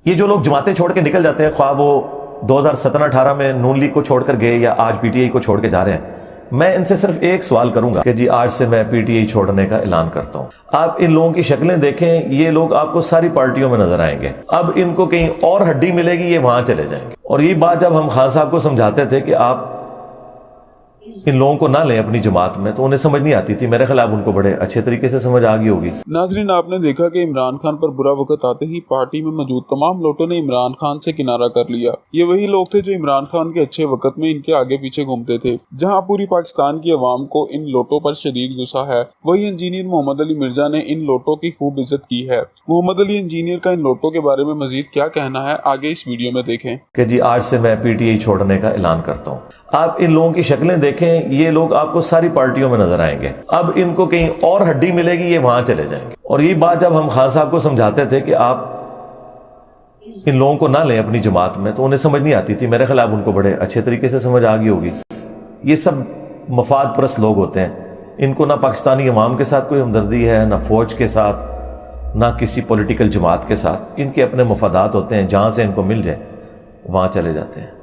یہ جو لوگ جماعتیں چھوڑ کے نکل جاتے ہیں، خواہ وہ 2017-18 میں نون لیگ کو چھوڑ کر گئے یا آج پی ٹی آئی کو چھوڑ کے جا رہے ہیں، میں ان سے صرف ایک سوال کروں گا کہ جی آج سے میں پی ٹی آئی چھوڑنے کا اعلان کرتا ہوں۔ آپ ان لوگوں کی شکلیں دیکھیں، یہ لوگ آپ کو ساری پارٹیوں میں نظر آئیں گے، اب ان کو کہیں اور ہڈی ملے گی، یہ وہاں چلے جائیں گے۔ اور یہ بات جب ہم خان صاحب کو سمجھاتے تھے کہ آپ ان لوگوں کو نہ لیں اپنی جماعت میں، تو انہیں سمجھ نہیں آتی تھی۔ میرے خیال ان کو بڑے اچھے طریقے سے سمجھ آ گئی ہوگی۔ ناظرین، آپ نے دیکھا کہ عمران خان پر برا وقت آتے ہی پارٹی میں موجود تمام لوٹوں نے عمران خان سے کنارہ کر لیا۔ یہ وہی لوگ تھے جو عمران خان کے اچھے وقت میں ان کے آگے پیچھے گھومتے تھے۔ جہاں پوری پاکستان کی عوام کو ان لوٹوں پر شدید غصہ ہے، وہی انجینئر محمد علی مرزا نے ان لوٹوں کی خوب عزت کی ہے۔ محمد علی انجینئر کا ان لوٹوں کے بارے میں مزید کیا کہنا ہے، آگے اس ویڈیو میں دیکھیں کہ جی آج سے میں پی ٹی آئی چھوڑنے کا اعلان کرتا ہوں۔ آپ ان لوگوں کی شکلیں دیکھیں، یہ لوگ آپ کو ساری پارٹیوں میں نظر آئیں گے، اب ان کو کہیں اور ہڈی ملے گی، یہ وہاں چلے جائیں گے۔ اور یہ بات جب ہم خان صاحب کو سمجھاتے تھے کہ آپ ان لوگوں کو نہ لیں اپنی جماعت میں، تو انہیں سمجھ نہیں آتی تھی۔ میرے خیال ان کو بڑے اچھے طریقے سے سمجھ آ گئی ہوگی۔ یہ سب مفاد پرست لوگ ہوتے ہیں، ان کو نہ پاکستانی عوام کے ساتھ کوئی ہمدردی ہے، نہ فوج کے ساتھ، نہ کسی پولیٹیکل جماعت کے ساتھ۔ ان کے اپنے مفادات ہوتے ہیں، جہاں سے ان کو مل جائے وہاں چلے جاتے ہیں۔